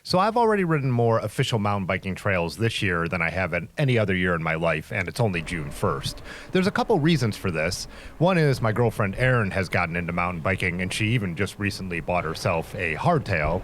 So I've already ridden more official mountain biking trails this year than I have in any other year in my life, and it's only June 1st. There's a couple reasons for this. One is my girlfriend Erin has gotten into mountain biking, and she even just recently bought herself a hardtail.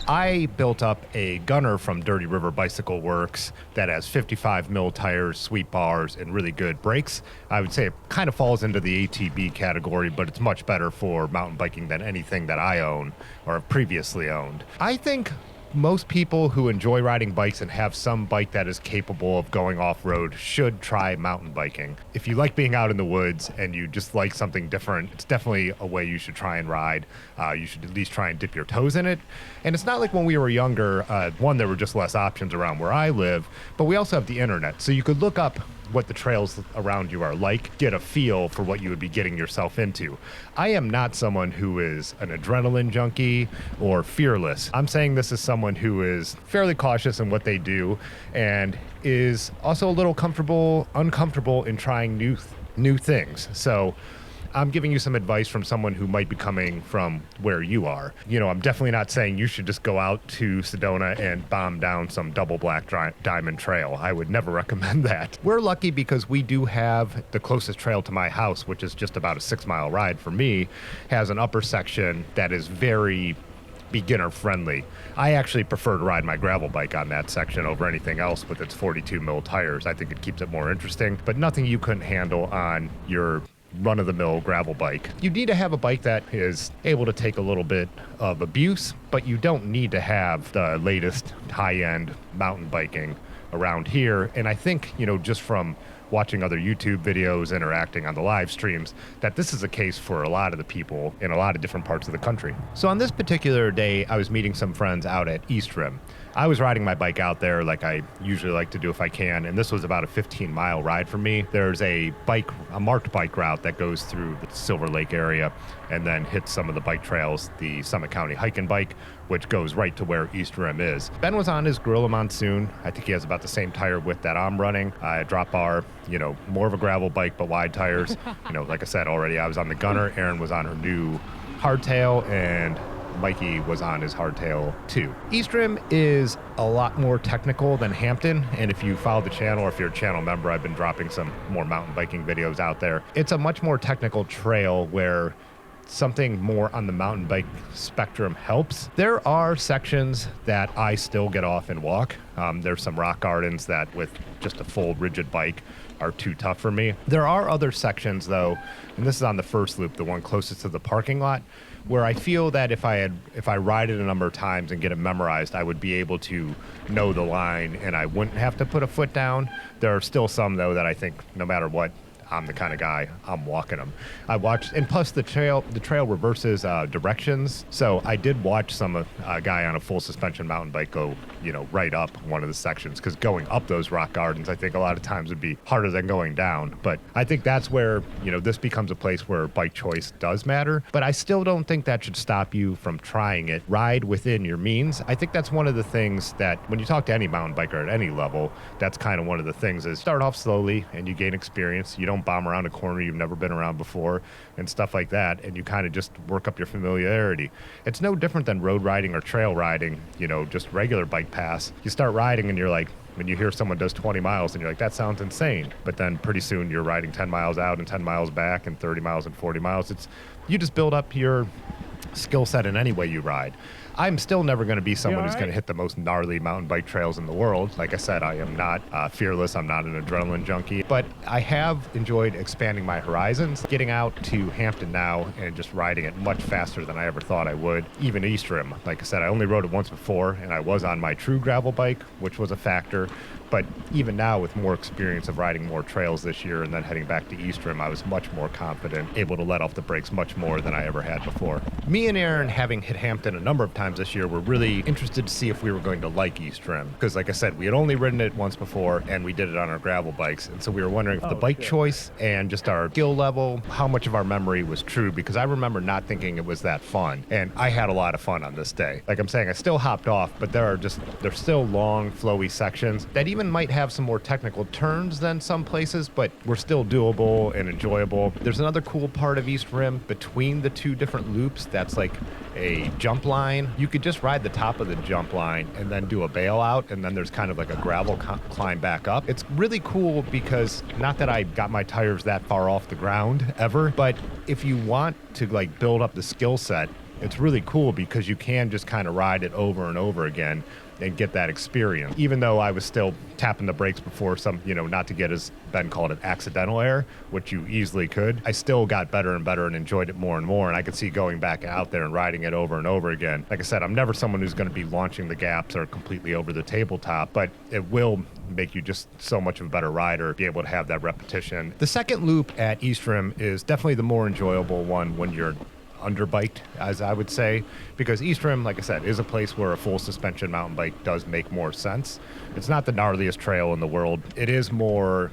I built up a gunner from Dirty River Bicycle Works that has 55 mil tires, sweep bars, and really good brakes. I would say it kind of falls into the ATB category, but it's much better for mountain biking than anything that I own or have previously owned. I think most people who enjoy riding bikes and have some bike that is capable of going off-road should try mountain biking. If you like being out in the woods and you just like something different, it's definitely a way you should try and ride. You should at least try and dip your toes in it. And it's not like when we were younger, one, there were just less options around where I live, but we also have the internet. So you could look up what the trails around you are like, get a feel for what you would be getting yourself into. I am not someone who is an adrenaline junkie or fearless. I'm saying this as someone who is fairly cautious in what they do and is also a little uncomfortable in trying new things. So I'm giving you some advice from someone who might be coming from where you are. I'm definitely not saying you should just go out to Sedona and bomb down some double black diamond trail. I would never recommend that. We're lucky because we do have the closest trail to my house, which is just about a 6-mile ride for me, has an upper section that is very beginner friendly. I actually prefer to ride my gravel bike on that section over anything else with its 42 mil tires. I think it keeps it more interesting, but nothing you couldn't handle on your run-of-the-mill gravel bike. You need to have a bike that is able to take a little bit of abuse, but you don't need to have the latest high-end mountain biking around here. And I think, just from watching other YouTube videos, interacting on the live streams, that this is a case for a lot of the people in a lot of different parts of the country. So on this particular day, I was meeting some friends out at East Rim. I was riding my bike out there like I usually like to do if I can, and this was about a 15-mile ride for me. There's a marked bike route that goes through the Silver Lake area and then hits some of the bike trails, the Summit County Hike and Bike, which goes right to where East Rim is. Ben was on his Gorilla Monsoon. I think he has about the same tire width that I'm running. Drop bar, more of a gravel bike, but wide tires. Like I said already, I was on the gunner. Erin was on her new hardtail, and Mikey was on his hardtail too. East Rim is a lot more technical than Hampton, and if you follow the channel or if you're a channel member, I've been dropping some more mountain biking videos out there. It's a much more technical trail where something more on the mountain bike spectrum helps. There are sections that I still get off and walk. There's some rock gardens that with just a full rigid bike are too tough for me. There are other sections though, and this is on the first loop, the one closest to the parking lot, where I feel that if I ride it a number of times and get it memorized, I would be able to know the line and I wouldn't have to put a foot down. There are still some though that I think no matter what, I'm the kind of guy, I'm walking them. I watched, and plus the trail reverses directions. So I did watch some guy on a full suspension mountain bike go, right up one of the sections, because going up those rock gardens, I think a lot of times would be harder than going down. But I think that's where, this becomes a place where bike choice does matter. But I still don't think that should stop you from trying it. Ride within your means. I think that's one of the things that when you talk to any mountain biker at any level, that's kind of one of the things is start off slowly and you gain experience. You don't bomb around a corner you've never been around before and stuff like that, and you kind of just work up your familiarity. It's no different than road riding or trail riding, just regular bike pass. You start riding and you're like, when you hear someone does 20 miles and you're like, that sounds insane. But then pretty soon you're riding 10 miles out and 10 miles back and 30 miles and 40 miles. You just build up your skill set in any way you ride. I'm still never going to be someone who's going to hit the most gnarly mountain bike trails in the world. Like I said, I am not fearless. I'm not an adrenaline junkie. But I have enjoyed expanding my horizons, getting out to Hampton now and just riding it much faster than I ever thought I would. Even East Rim. Like I said, I only rode it once before, and I was on my true gravel bike, which was a factor. But even now, with more experience of riding more trails this year and then heading back to East Rim, I was much more confident, able to let off the brakes much more than I ever had before. Me and Erin, having hit Hampton a number of times this year, were really interested to see if we were going to like East Rim. Because like I said, we had only ridden it once before, and we did it on our gravel bikes. And so we were wondering if the bike choice and just our skill level, how much of our memory was true, because I remember not thinking it was that fun. And I had a lot of fun on this day. Like I'm saying, I still hopped off, but there's still long, flowy sections that even even might have some more technical turns than some places, but we're still doable and enjoyable. There's another cool part of East Rim between the two different loops that's like a jump line. You could just ride the top of the jump line and then do a bailout, and then there's kind of like a gravel climb back up. It's really cool because, not that I got my tires that far off the ground ever, but if you want to like build up the skill set, it's really cool because you can just kind of ride it over and over again and get that experience. Even though I was still tapping the brakes before some, not to get, as Ben called it, accidental air, which you easily could, I still got better and better and enjoyed it more and more. And I could see going back out there and riding it over and over again. Like I said, I'm never someone who's going to be launching the gaps or completely over the tabletop, but it will make you just so much of a better rider, be able to have that repetition. The second loop at East Rim is definitely the more enjoyable one when you're underbiked, as I would say, because East Rim, like I said, is a place where a full suspension mountain bike does make more sense. It's not the gnarliest trail in the world. It is more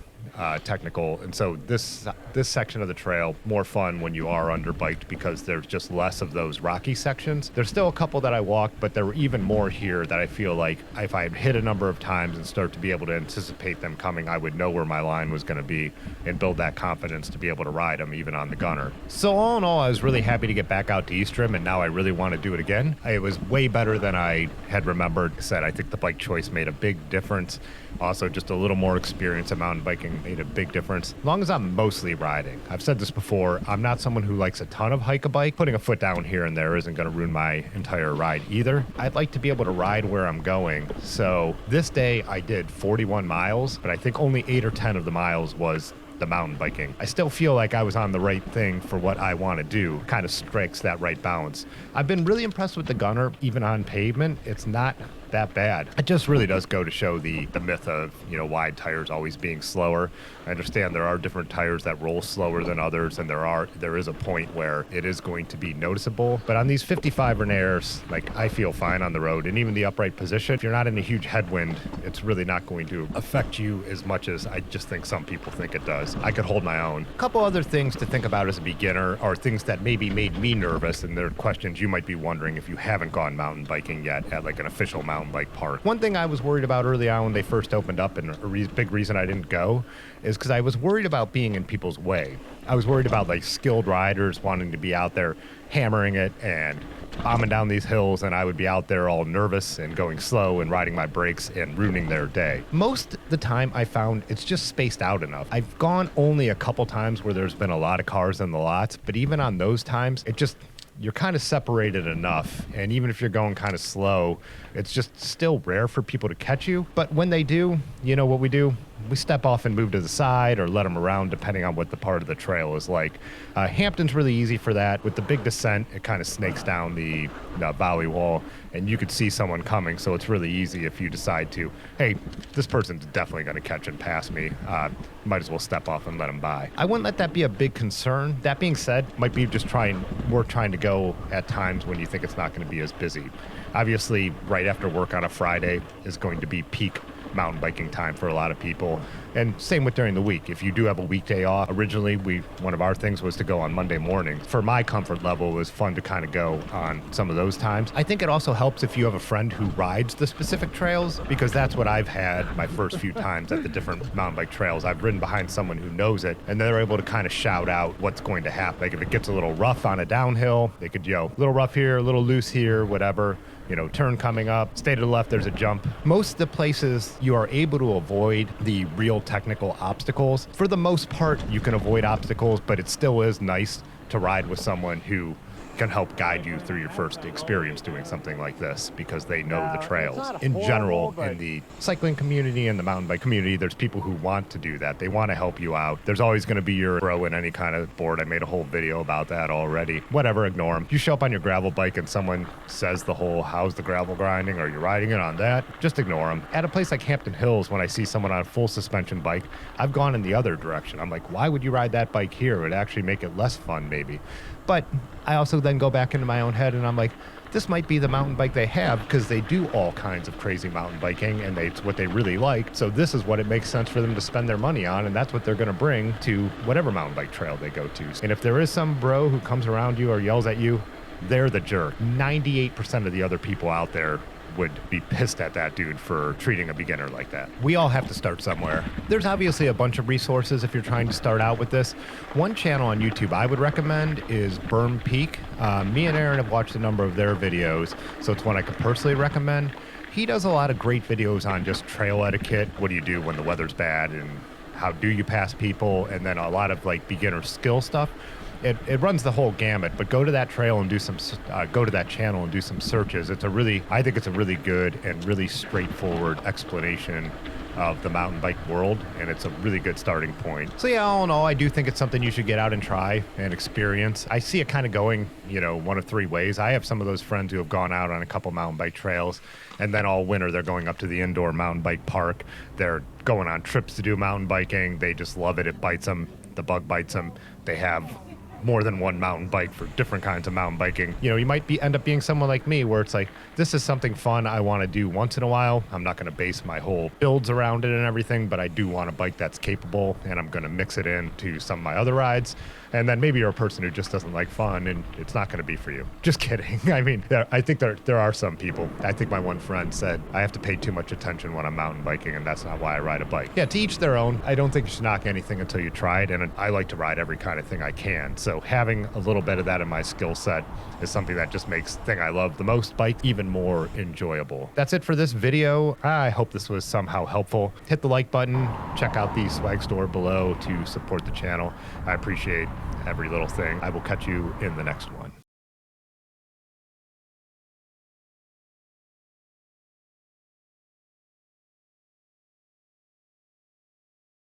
technical, and so this section of the trail more fun when you are underbiked because there's just less of those rocky sections. There's still a couple that I walked, but there were even more here that I feel like if I hit a number of times and start to be able to anticipate them coming, I would know where my line was going to be and build that confidence to be able to ride them even on the gunner. So all in all, I was really happy to get back out to East Rim, and now I really want to do it again. It was way better than I had remembered. Like I said, I think the bike choice made a big difference. Also, just a little more experience in mountain biking made a big difference. As long as I'm mostly riding. I've said this before, I'm not someone who likes a ton of hike-a-bike. Putting a foot down here and there isn't going to ruin my entire ride either. I'd like to be able to ride where I'm going. So this day I did 41 miles, but I think only 8 or 10 of the miles was the mountain biking. I still feel like I was on the right thing for what I want to do. Kind of strikes that right balance. I've been really impressed with the gunner, even on pavement. It's not that bad. It just really does go to show the myth of, wide tires always being slower. I understand there are different tires that roll slower than others, and there is a point where it is going to be noticeable. But on these 55 Renaires, I feel fine on the road, and even the upright position, if you're not in a huge headwind, it's really not going to affect you as much as I just think some people think it does. I could hold my own. A couple other things to think about as a beginner are things that maybe made me nervous, and they're questions you might be wondering if you haven't gone mountain biking yet at an official mountain bike park. One thing I was worried about early on when they first opened up, and a big reason I didn't go, is because I was worried about being in people's way. I was worried about skilled riders wanting to be out there hammering it and bombing down these hills, and I would be out there all nervous and going slow and riding my brakes and ruining their day. Most of the time I found it's just spaced out enough. I've gone only a couple times where there's been a lot of cars in the lots, but even on those times, you're kind of separated enough, and even if you're going kind of slow, it's just still rare for people to catch you. But when they do, you know what we do? We step off and move to the side or let them around depending on what the part of the trail is like. Hampton's really easy for that. With the big descent, it kind of snakes down the valley wall, and you could see someone coming, so it's really easy if you decide to, hey, this person's definitely going to catch and pass me. Might as well step off and let them by. I wouldn't let that be a big concern. That being said, might be just trying to go at times when you think it's not going to be as busy. Obviously, right after work on a Friday is going to be peak mountain biking time for a lot of people, and same with during the week. If you do have a weekday off, originally one of our things was to go on Monday morning. For my comfort level, it was fun to kind of go on some of those times. I think it also helps if you have a friend who rides the specific trails, because that's what I've had my first few times at the different mountain bike trails. I've ridden behind someone who knows it, and they're able to kind of shout out what's going to happen. If it gets a little rough on a downhill, they could yell, a little rough here, a little loose here, whatever. Turn coming up, stay to the left, there's a jump. Most of the places you are able to avoid the real technical obstacles. For the most part, you can avoid obstacles, but it still is nice to ride with someone who can help guide you through your first experience doing something like this, because they know the trails. In general, in the cycling community and the mountain bike community, there's people who want to do that. They want to help you out. There's always going to be your bro in any kind of board. I made a whole video about that already. Whatever, ignore them. You show up on your gravel bike and someone says the whole, how's the gravel grinding? Are you riding it on that? Just ignore them. At a place like Hampton Hills, when I see someone on a full suspension bike, I've gone in the other direction. I'm like, why would you ride that bike here? It would actually make it less fun, maybe. But I also then go back into my own head and I'm like, this might be the mountain bike they have, because they do all kinds of crazy mountain biking and it's what they really like. So this is what it makes sense for them to spend their money on, and that's what they're going to bring to whatever mountain bike trail they go to. And if there is some bro who comes around you or yells at you, they're the jerk. 98% of the other people out there would be pissed at that dude for treating a beginner like that. We all have to start somewhere. There's obviously a bunch of resources if you're trying to start out with this. One channel on YouTube I would recommend is Berm Peak. Me and Aaron have watched a number of their videos, so it's one I could personally recommend. He does a lot of great videos on just trail etiquette. What do you do when the weather's bad, and how do you pass people, and then a lot of like beginner skill stuff. It runs the whole gamut, but go to that trail and do some, go to that channel and do some searches. I think it's a really good and really straightforward explanation of the mountain bike world, and it's a really good starting point. So yeah, all in all, I do think it's something you should get out and try and experience. I see it kind of going, one of three ways. I have some of those friends who have gone out on a couple mountain bike trails, and then all winter they're going up to the indoor mountain bike park. They're going on trips to do mountain biking. They just love it. It bites them. The bug bites them. They have more than one mountain bike for different kinds of mountain biking. You might end up being someone like me where it's like, this is something fun I want to do once in a while. I'm not going to base my whole builds around it and everything, but I do want a bike that's capable, and I'm going to mix it into some of my other rides. And then maybe you're a person who just doesn't like fun, and it's not going to be for you. Just kidding. I mean, I think there are some people. I think my one friend said, I have to pay too much attention when I'm mountain biking, and that's not why I ride a bike. Yeah, to each their own. I don't think you should knock anything until you try it, and I like to ride every kind of thing I can. So having a little bit of that in my skill set is something that just makes the thing I love the most, bike, even more enjoyable. That's it for this video. I hope this was somehow helpful. Hit the like button. Check out the swag store below to support the channel. I appreciate every little thing. I will catch you in the next one.